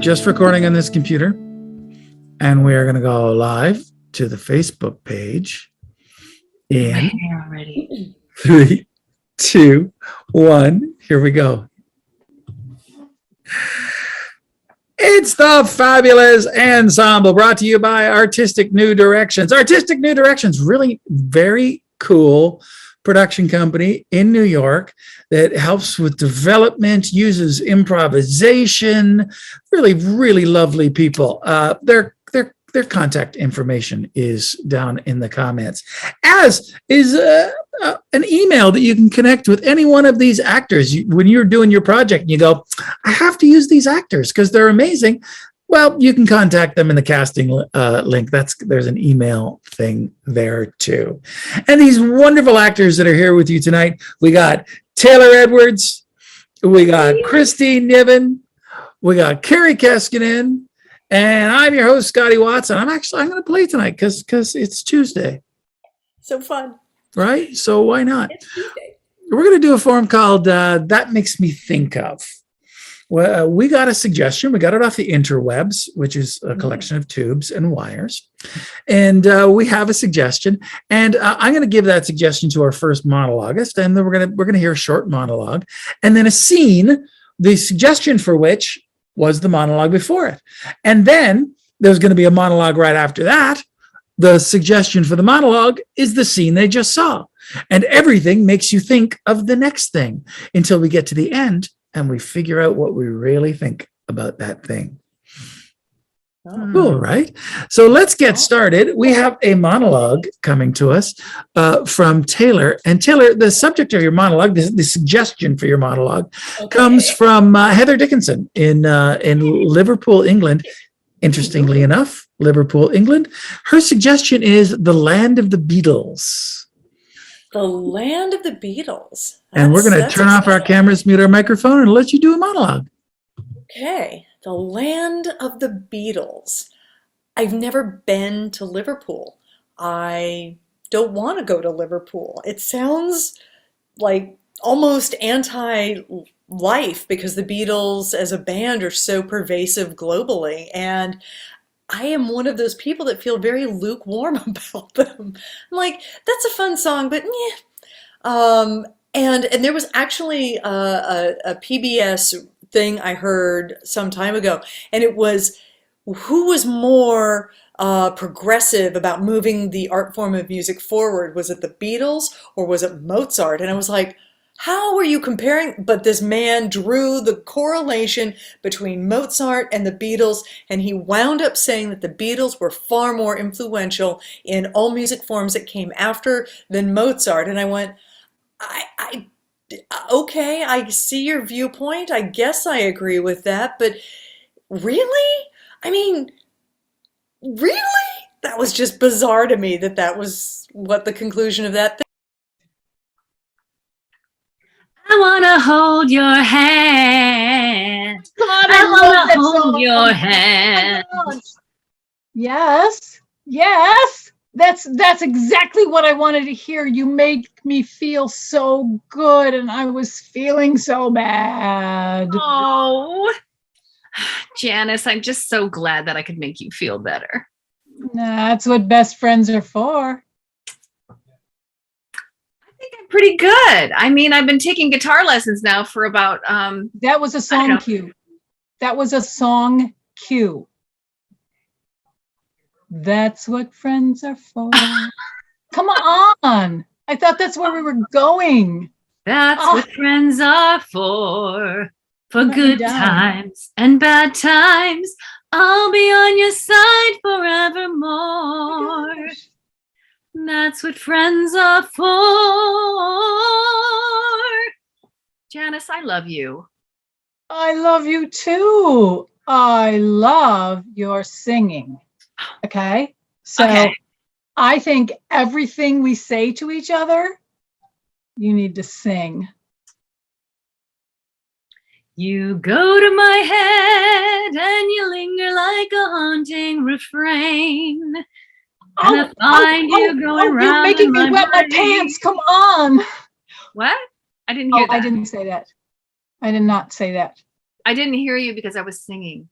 just recording on this computer, and we are going to go live to the Facebook page in already. 3, 2, 1. Here we go. It's the fabulous ANDsemble, brought to you by Artistic New Directions. Artistic New Directions, really very cool production company in New York that helps with development, uses improvisation. Really, really lovely people. Their contact information is down in the comments, as is an email that you can connect with any one of these actors. When you're doing your project and you go, I have to use these actors because they're amazing. Well, you can contact them in the casting link. There's an email thing there too. And these wonderful actors that are here with you tonight, we got Taylor Edwards, we got Kristine Niven, we got Carrie Keskinen, and I'm your host, Scotty Watson. I'm going to play tonight because it's Tuesday. So fun. Right? So why not? It's Tuesday. We're going to do a form called That Makes Me Think Of. Well, we got a suggestion. We got it off the interwebs, which is a collection of tubes and wires. And we have a suggestion. And I'm going to give that suggestion to our first monologuist. And then we're going to hear a short monologue. And then a scene, the suggestion for which was the monologue before it. And then there's going to be a monologue right after that. The suggestion for the monologue is the scene they just saw. And everything makes you think of the next thing until we get to the end and we figure out what we really think about that thing. Cool, right? So let's get started. We have a monologue coming to us from Taylor. And Taylor, the subject of your monologue, the suggestion for your monologue, comes from Heather Dickinson in Liverpool, England. Interestingly enough, Liverpool, England. Her suggestion is the land of the Beatles. The land of the Beatles. And we're going to turn off our cameras, mute our microphone, and let you do a monologue. Okay. The land of the Beatles. I've never been to Liverpool. I don't want to go to Liverpool. It sounds like almost anti-life because the Beatles as a band are so pervasive globally. And I am one of those people that feel very lukewarm about them. I'm like, that's a fun song, but yeah. And there was actually a PBS thing I heard some time ago, and it was who was more progressive about moving the art form of music forward? Was it the Beatles or was it Mozart? And I was like, how are you comparing? But this man drew the correlation between Mozart and the Beatles, and he wound up saying that the Beatles were far more influential in all music forms that came after than Mozart. And I went, okay, I see your viewpoint. I guess I agree with that, but really? I mean, really? That was just bizarre to me that was what the conclusion of that thing. I want to hold your hand. God, I want to hold your hand. Yes, yes. That's exactly what I wanted to hear. You made me feel so good, and I was feeling so bad. Oh, Janice, I'm just so glad that I could make you feel better. That's what best friends are for. I think I'm pretty good. I mean, I've been taking guitar lessons now for about That was a song cue. That was a song cue. That's what friends are for. Come on. I thought that's where we were going. That's what friends are for good times and bad times. I'll be on your side forevermore. That's what friends are for. Janice, I love you. I love you too. I love your singing. Okay? So I think everything we say to each other, you need to sing. You go to my head and you linger like a haunting refrain. And I find you going round. You're making me wet my pants. Come on. What? I didn't hear that. I didn't say that. I did not say that. I didn't hear you because I was singing.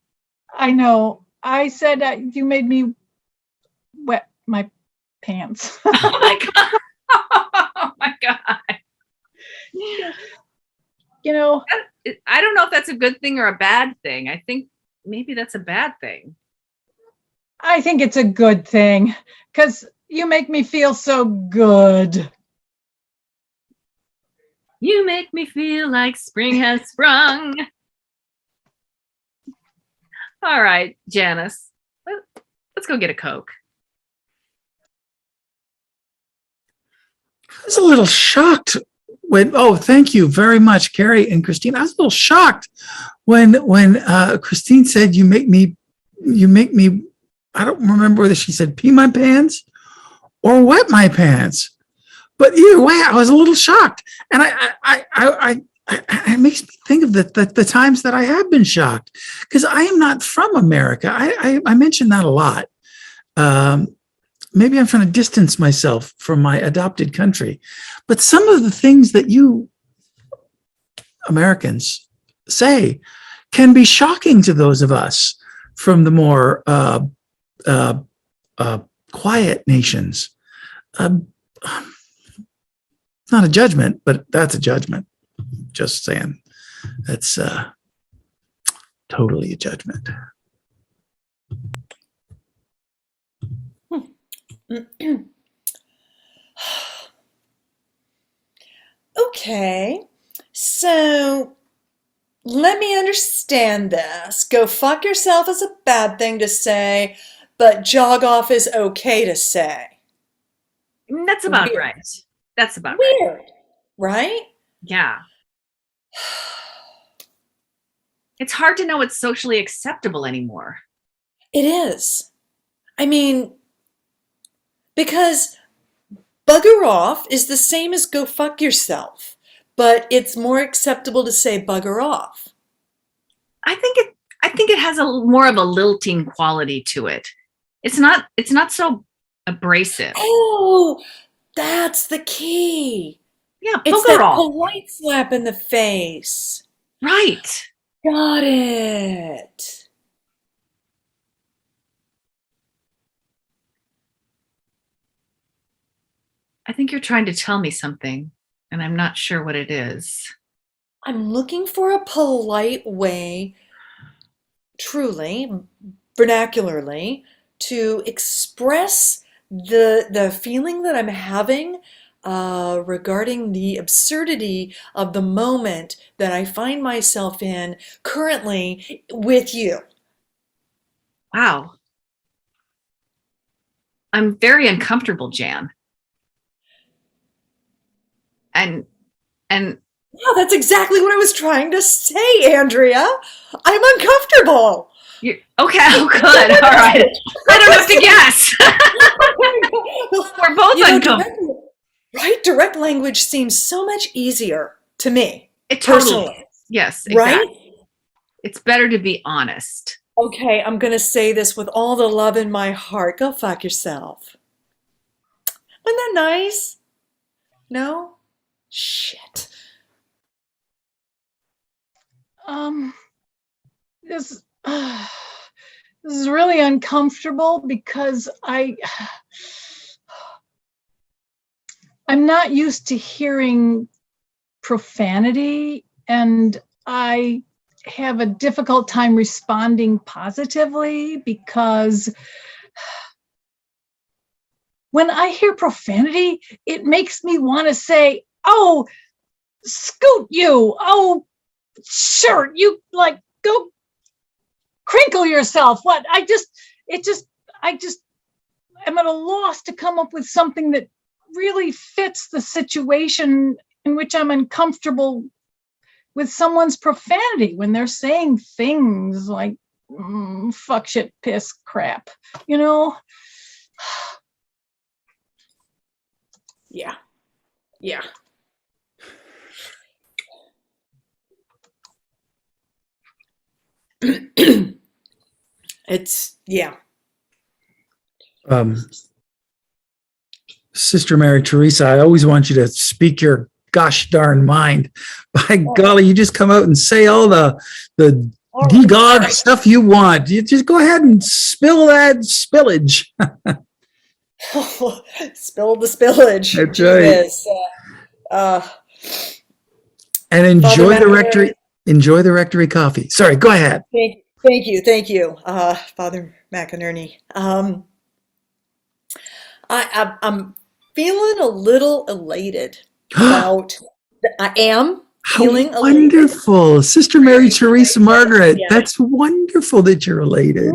I know. I said you made me wet my pants. Oh my God. Oh my God. You know, I don't know if that's a good thing or a bad thing. I think maybe that's a bad thing. I think it's a good thing because you make me feel so good. You make me feel like spring has sprung. All right, Janice, let's go get a Coke. I was a little shocked when, oh, thank you very much, Carrie and Kristine. I was a little shocked when Kristine said, you make me, I don't remember whether she said pee my pants or wet my pants. But either way, I was a little shocked. And it makes me think of the times that I have been shocked, because I am not from America. I mention that a lot. Maybe I'm trying to distance myself from my adopted country. But some of the things that you Americans say can be shocking to those of us from the more quiet nations. It's not a judgment, but that's a judgment. Just saying. That's totally a judgment. Okay, so let me understand this. Go fuck yourself is a bad thing to say, but jog off is okay to say. That's about Weird. right. That's about right. Weird, right? Yeah. It's hard to know what's socially acceptable anymore. It is. I mean, because bugger off is the same as go fuck yourself, but it's more acceptable to say bugger off. I think it has more of a lilting quality to it. It's not so abrasive. Oh, that's the key. Yeah, It's bugger that off. polite slap in the face. Right. Got it. I think you're trying to tell me something, and I'm not sure what it is. I'm looking for a polite way, truly, vernacularly, to express the feeling that I'm having regarding the absurdity of the moment that I find myself in currently with you. Wow. I'm very uncomfortable, Jan. And Wow, that's exactly what I was trying to say, Andrea. I'm uncomfortable. okay, oh good. All right. I don't have to guess. We're both uncomfortable. Right? Direct language seems so much easier to me. It totally personally. is. Yes, exactly. Right? It's better to be honest. Okay, I'm going to say this with all the love in my heart. Go fuck yourself. Wasn't that nice? No? Shit. This is really uncomfortable because I'm not used to hearing profanity, and I have a difficult time responding positively because when I hear profanity, it makes me want to say, oh, scoot you. Oh, sure. You like go crinkle yourself. What? I'm at a loss to come up with something that really fits the situation in which I'm uncomfortable with someone's profanity when they're saying things like fuck, shit, piss, crap, you know? Yeah. Yeah. It's, yeah. Sister Mary Teresa, I always want you to speak your gosh darn mind. By golly, you just come out and say all the Degog stuff you want. You just go ahead and spill that spillage. Spill the spillage. That's Gee right. whiz. And enjoy Father the rectory. Enjoy the rectory coffee. Sorry, go ahead. Thank you, Father McInerney. I'm feeling a little elated about. I am How feeling elated. wonderful. Sister Mary Teresa Margaret. Yeah. That's wonderful that you're elated.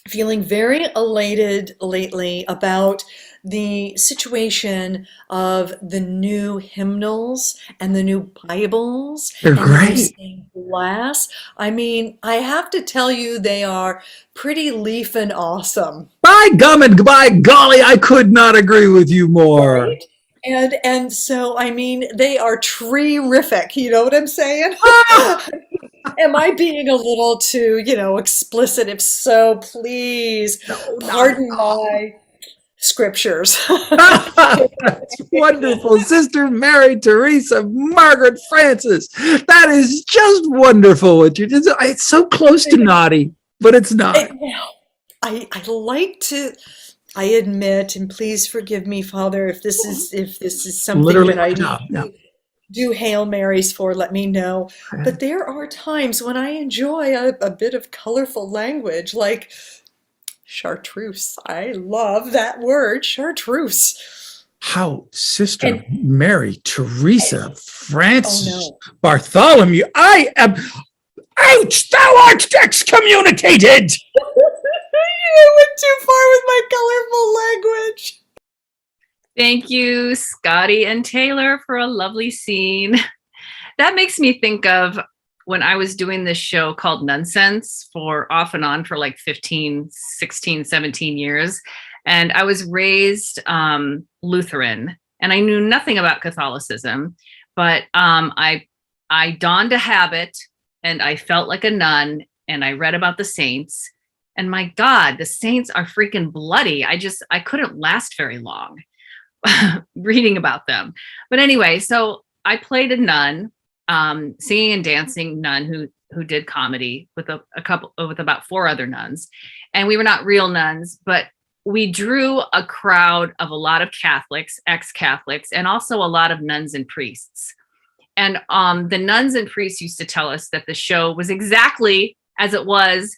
Feeling very elated lately about the situation of the new hymnals and the new Bibles. They're and the new great. stained glass. I mean, I have to tell you, they are pretty leafing awesome. By gum and by golly, I could not agree with you more. Right? And so, I mean, they are tree-rific. You know what I'm saying? Am I being a little too, explicit? If so, please pardon my scriptures. That's wonderful. Sister Mary Teresa Margaret Francis. That is just wonderful what you did. It's so close to naughty, but it's not. I like to. I admit, and please forgive me, Father, if this is something Literally that I my need job. Yeah. to do Hail Marys for, let me know. But there are times when I enjoy a bit of colorful language, like chartreuse. I love that word, chartreuse. How Sister Mary Teresa Francis Bartholomew, I am, ouch, thou art excommunicated. I went too far with my colorful language. Thank you, Scotty and Taylor, for a lovely scene. That makes me think of when I was doing this show called Nonsense for off and on for like 15, 16, 17 years. And I was raised Lutheran, and I knew nothing about Catholicism, but I donned a habit and I felt like a nun, and I read about the saints. And my God, the saints are freaking bloody. I couldn't last very long reading about them. But anyway, so I played a nun, singing and dancing nun who did comedy with with about 4 other nuns. And we were not real nuns, but we drew a crowd of a lot of Catholics, ex-Catholics, and also a lot of nuns and priests. And the nuns and priests used to tell us that the show was exactly as it was,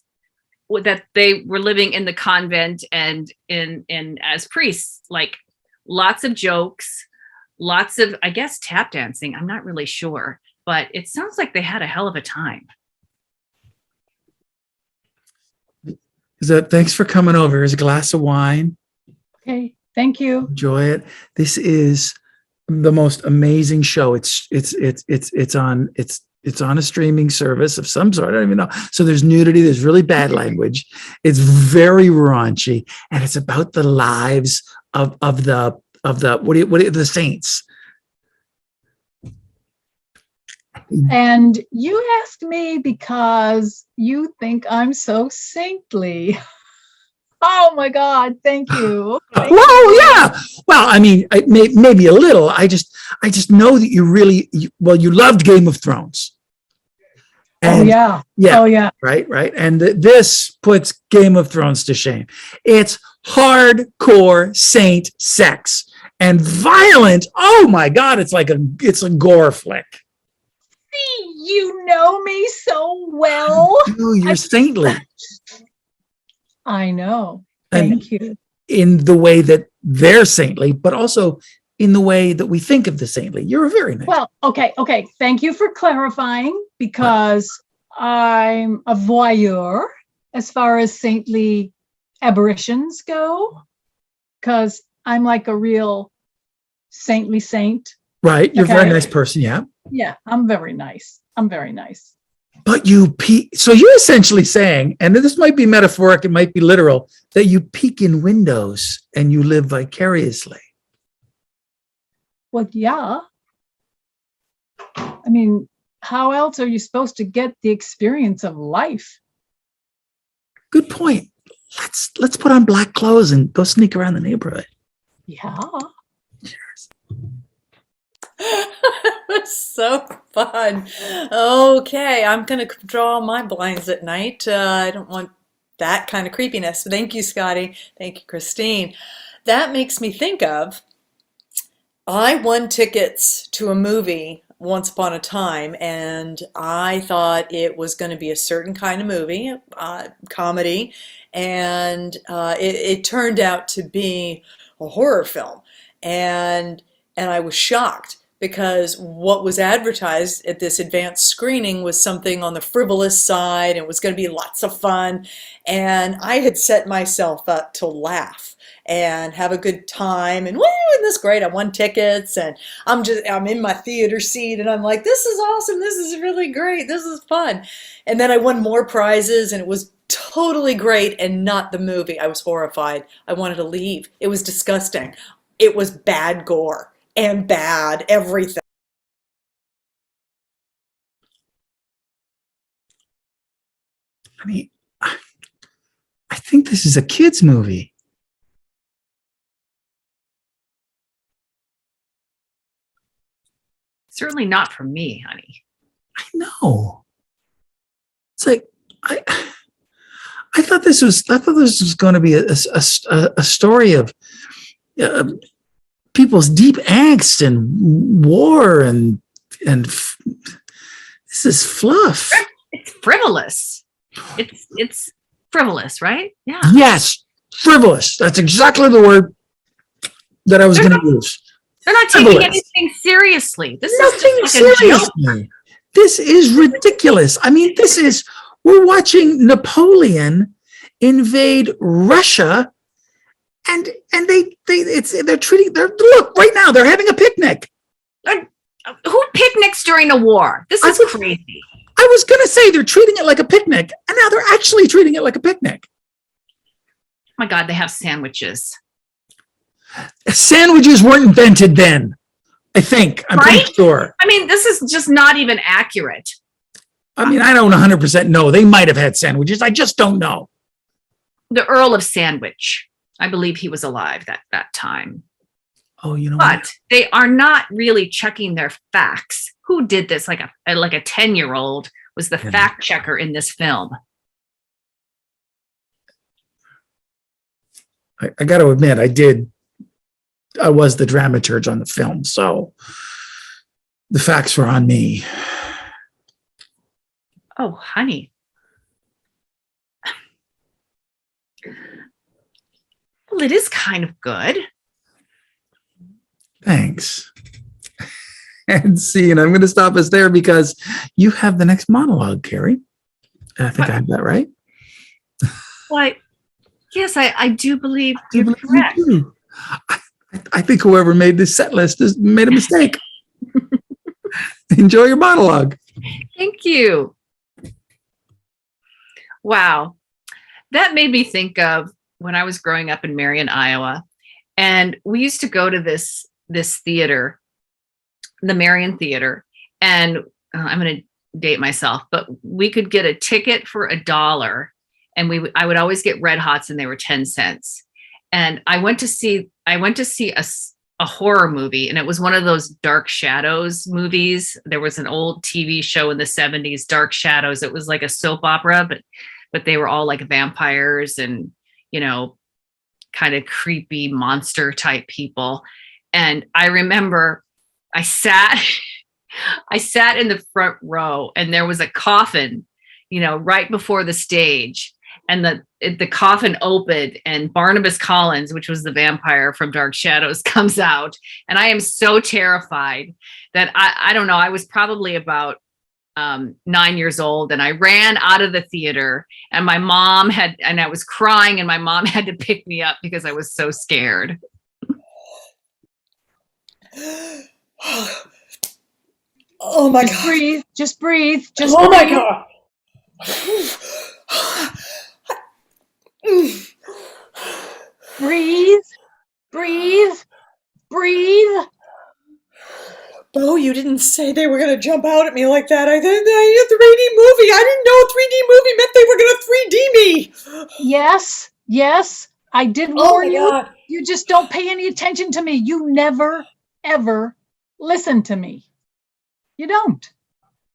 that they were living in the convent and in as priests, like lots of jokes, lots of, I guess, tap dancing. I'm not really sure, but it sounds like they had a hell of a time. Thanks for coming over. Here's a glass of wine. Okay, thank you. Enjoy it. This is the most amazing show. It's on a streaming service of some sort. I don't even know. So there's nudity. There's really bad language. It's very raunchy, and it's about the lives of the saints. And you asked me because you think I'm so saintly. Oh my God! Thank you. Yeah. Well, I mean, maybe a little. I just know that you loved Game of Thrones. And yeah. Right. And this puts Game of Thrones to shame. It's hardcore saint sex and violent. Oh my God! It's a gore flick. You know me so well. You're saintly. I know. Thank you. In the way that they're saintly, but also in the way that we think of the saintly. You're very nice. Well, okay. Thank you for clarifying, because I'm a voyeur as far as saintly aberrations go, because I'm like a real saintly saint. Right. You're a very nice person. Yeah. Yeah, I'm very nice. But so you're essentially saying, and this might be metaphoric, it might be literal, that you peek in windows and you live vicariously. Well, yeah. I mean, how else are you supposed to get the experience of life? Good point. Let's put on black clothes and go sneak around the neighborhood. Yeah. Cheers. So fun. Okay, I'm going to draw my blinds at night. I don't want that kind of creepiness. Thank you, Scotty. Thank you, Kristine. That makes me think of, I won tickets to a movie once upon a time, and I thought it was going to be a certain kind of movie, comedy, and it turned out to be a horror film, and I was shocked because what was advertised at this advanced screening was something on the frivolous side, and it was going to be lots of fun, and I had set myself up to laugh and have a good time, and woo, isn't this great? I won tickets, and I'm in my theater seat, and I'm like, this is awesome, this is really great, this is fun. And then I won more prizes, and it was totally great, and not the movie. I was horrified. I wanted to leave. It was disgusting. It was bad gore and bad everything. I mean, I think this is a kid's movie. Certainly not for me, honey. I know. It's like I thought this was going to be a story of people's deep angst and war and this is fluff. It's frivolous. It's frivolous, right? Yeah. Yes, frivolous. That's exactly the word that I was going to use. They're not taking anything seriously. This Nothing is just like a joke. seriously. This is ridiculous. I mean, we're watching Napoleon invade Russia, and look right now they're having a picnic. Who picnics during a war? This is crazy. I was going to say they're treating it like a picnic, and now they're actually treating it like a picnic. Oh my God, they have sandwiches. Sandwiches weren't invented then, I think. I'm pretty sure. I mean, this is just not even accurate. I mean, I don't 100% know. They might have had sandwiches. I just don't know. The Earl of Sandwich. I believe he was alive that time. Oh, you know but what? They are not really checking their facts. Who did this? Like a 10-year-old was the fact checker in this film. I got to admit, I was the dramaturge on the film, so the facts were on me. Oh, honey. Well, it is kind of good. Thanks. And I'm going to stop us there because you have the next monologue, Carrie. I think I have that right. Well, yes, I do believe you're correct. I think whoever made this set list has made a mistake. Enjoy your monologue. Thank you. Wow. That made me think of when I was growing up in Marion, Iowa. And we used to go to this theater, the Marion Theater. And I'm going to date myself, but we could get a ticket for $1. And I would always get Red Hots, and they were 10 cents. And I went to see a horror movie, and it was one of those Dark Shadows movies. There was an old TV show in the 70s, Dark Shadows. It was like a soap opera, but they were all like vampires and, kind of creepy monster type people. And I remember I sat in the front row, and there was a coffin, right before the stage. And the coffin opened, and Barnabas Collins, which was the vampire from Dark Shadows, comes out. And I am so terrified that I don't know, I was probably about 9 years old, and I ran out of the theater, and I was crying, and my mom had to pick me up because I was so scared. Oh my God. Just breathe. Oh my God. Breathe. Bo, you didn't say they were going to jump out at me like that. I think I need a 3D movie. I didn't know a 3D movie meant they were going to 3D me. Yes. I did warn you. God. You just don't pay any attention to me. You never, ever listen to me. You don't.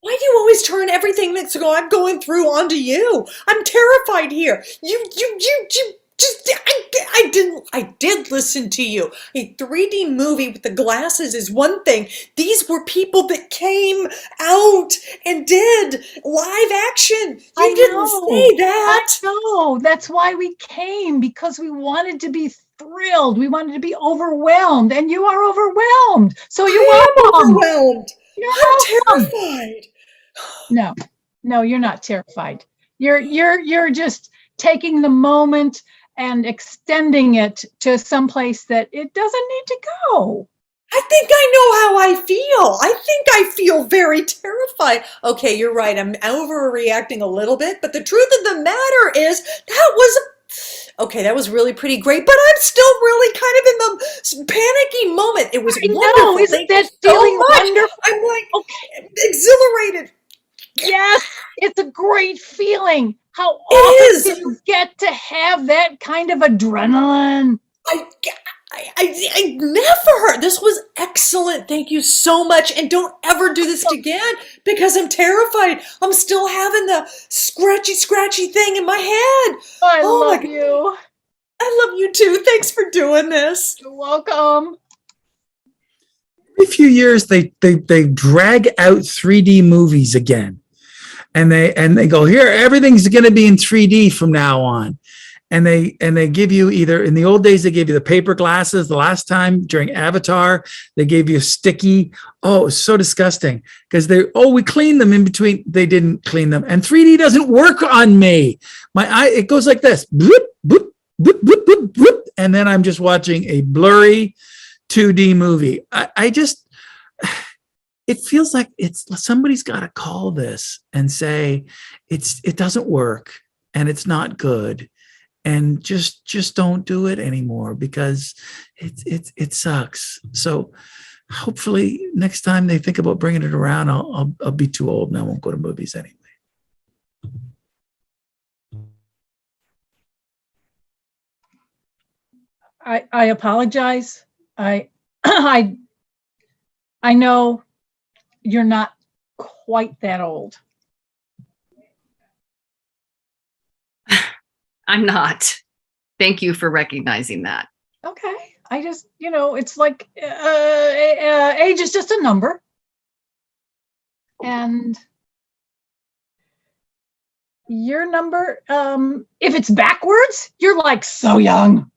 Why do you always turn everything that's I'm going through onto you? I'm terrified here. You just, I did listen to you. A 3D movie with the glasses is one thing. These were people that came out and did live action. You didn't say that. I know. That's why we came, because we wanted to be thrilled. We wanted to be overwhelmed, and you are overwhelmed. So you're welcome. Overwhelmed. I'm terrified. No, you're not terrified. You're just taking the moment and extending it to some place that it doesn't need to go. I think I know how I feel. I think I feel very terrified. Okay, you're right. I'm overreacting a little bit, but the truth of the matter is that was really pretty great, but I'm still really kind of in the panicky moment. It was wonderful. Isn't that feeling wonderful? I'm like exhilarated. Yes, it's a great feeling. How often do you get to have that kind of adrenaline? I never. This was excellent. Thank you so much. And don't ever do this again, because I'm terrified. I'm still having the scratchy thing in my head. I love you. I love you too. Thanks for doing this. You're welcome. Every few years, they drag out 3D movies again. And they go, here, everything's going to be in 3D from now on. And they give you either, in the old days, they gave you the paper glasses. The last time during Avatar, they gave you sticky. Oh, it was so disgusting, because we cleaned them in between. They didn't clean them. And 3D doesn't work on me. My eye, it goes like this. Bloop, bloop, bloop, bloop, bloop, bloop, and then I'm just watching a blurry 2D movie. I just, it feels like somebody's got to call this and say it doesn't work and it's not good, and just don't do it anymore, because it sucks. So hopefully next time they think about bringing it around, I'll be too old and I won't go to movies anyway. I apologize. I know you're not quite that old. I'm not. Thank you for recognizing that. Okay. I just, it's like age is just a number. And your number, if it's backwards, you're like so young.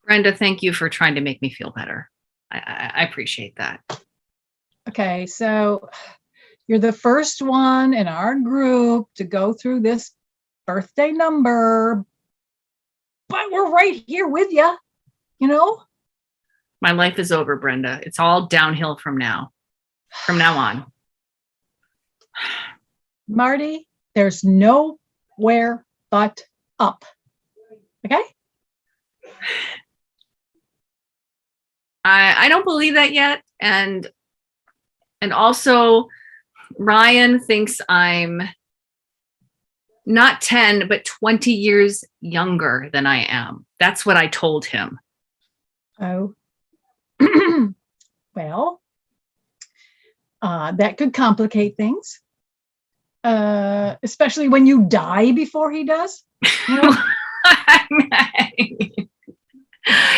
Brenda, thank you for trying to make me feel better. I appreciate that. Okay, so you're the first one in our group to go through this birthday number, but we're right here with you, My life is over, Brenda. It's all downhill from now on. Marty, there's nowhere but up. Okay? I don't believe that yet. And also Ryan thinks I'm not 10, but 20 years younger than I am. That's what I told him. Oh, well, that could complicate things, especially when you die before he does.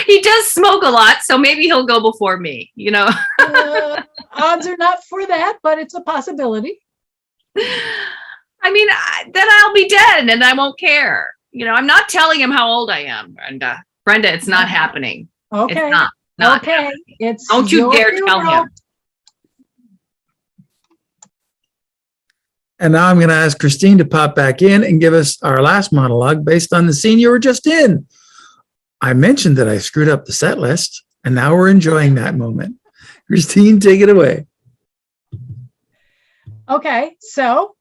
He does smoke a lot, so maybe he'll go before me, Odds are not for that, but it's a possibility. I mean, then I'll be dead and I won't care. I'm not telling him how old I am, Brenda. Brenda, it's not happening. Okay. It's not okay. happening. It's don't you dare tell him. And now I'm going to ask Kristine to pop back in and give us our last monologue based on the scene you were just in. I mentioned that I screwed up the set list, and now we're enjoying that moment. Kristine, take it away. Okay, so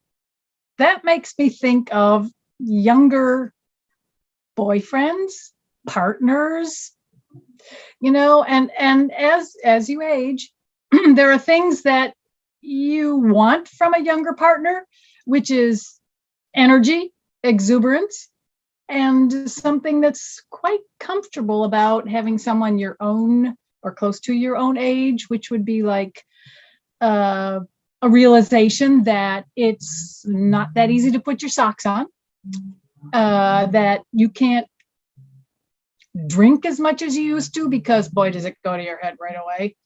that makes me think of younger boyfriends, partners, and as you age, there are things that you want from a younger partner, which is energy, exuberance, and something that's quite comfortable about having someone your own or close to your own age, which would be like a realization that it's not that easy to put your socks on, that you can't drink as much as you used to, because boy, does it go to your head right away.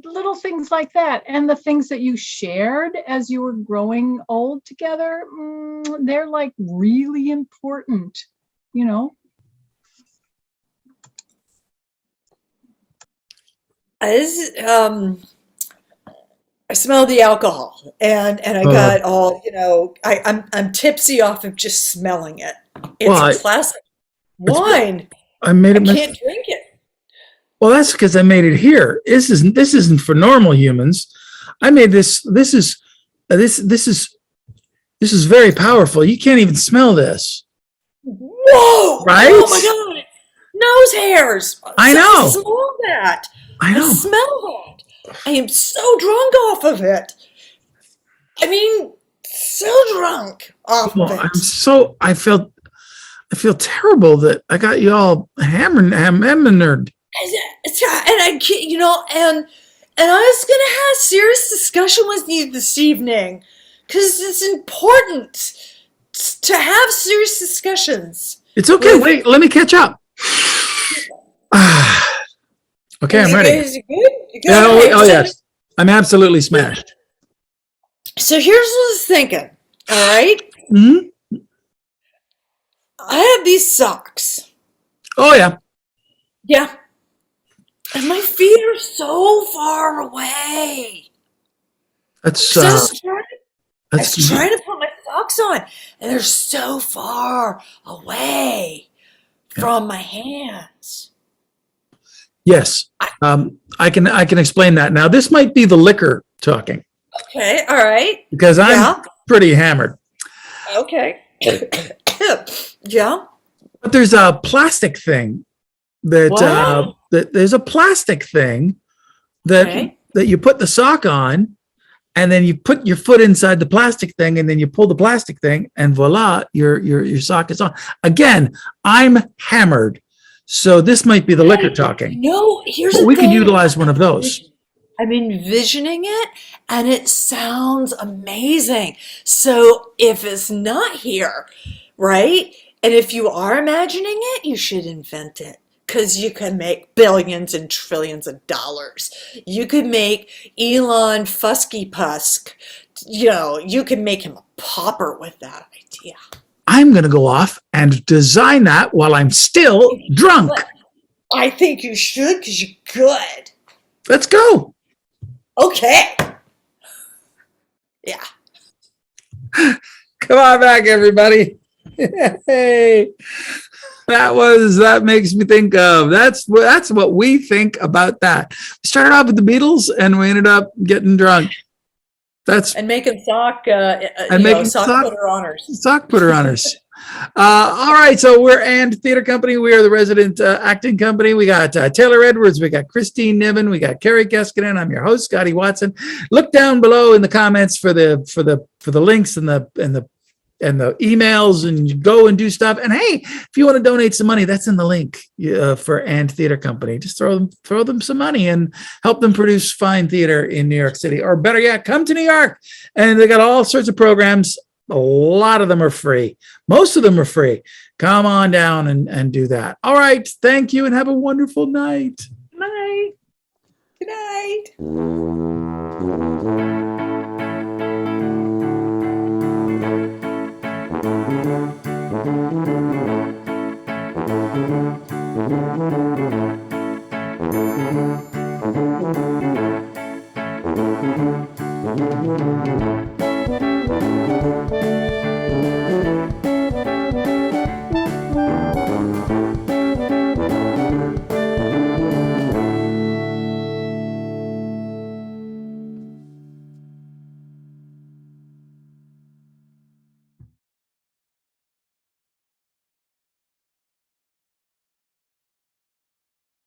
Little things like that. And the things that you shared as you were growing old together, they're like really important, I smell the alcohol, and I got all, I'm tipsy off of just smelling it. It's classic wine. I made it. I can't drink it. Well, that's because I made it here. This isn't for normal humans. I made this. This is very powerful. You can't even smell this. Whoa! Right? Oh my God! Nose hairs. I know. Smell that. I know. I smell that. I am so drunk off of it. I mean, so drunk off of it. I feel terrible that I got you all hammered. And I can't, and I was going to have a serious discussion with you this evening, because it's important to have serious discussions. It's okay. Wait, let me catch up. Okay, I'm ready. Is it good? You Oh, yes. I'm absolutely smashed. So here's what I was thinking. All right. Mm-hmm. I have these socks. Oh, yeah. Yeah. And my feet are so far away. I was trying to put my socks on, and they're so far away from my hands. Yes. I can explain that. Now, this might be the liquor talking. Okay. All right. Because I'm pretty hammered. Okay. Yeah. But there's a plastic thing that there's a plastic thing that you put the sock on, and then you put your foot inside the plastic thing, and then you pull the plastic thing, and voila, your sock is on. Again, I'm hammered, so this might be the liquor talking. No, here's we could utilize one of those. I'm envisioning it, and it sounds amazing. So if it's not here, right? And if you are imagining it, you should invent it, because you can make billions and trillions of dollars. You could make Elon Fusky Pusk, you can make him a pauper with that idea. I'm going to go off and design that while I'm still drunk. I think you should, because you're good. Let's go. Okay. Yeah. Come on back, everybody. Hey, that makes me think of, that's what we think about that. We started off with the Beatles, and we ended up getting drunk. And making sock putter honors. Sock putter honors. All right, so we're ANDTheatre Company. We are the resident acting company. We got Taylor Edwards, we got Kristine Niven, we got Carrie Keskinen. I'm your host, Scotty Watson. Look down below in the comments for the links and the emails, and you go and do stuff. And hey, if you want to donate some money, that's in the link for ANDTheatre Company. Just throw them some money and help them produce fine theater in New York City, or better yet, come to New York. And they got all sorts of programs. A lot of them are free. Most of them are free. Come on down and do that. All right. Thank you, and have a wonderful night. Night. Good night.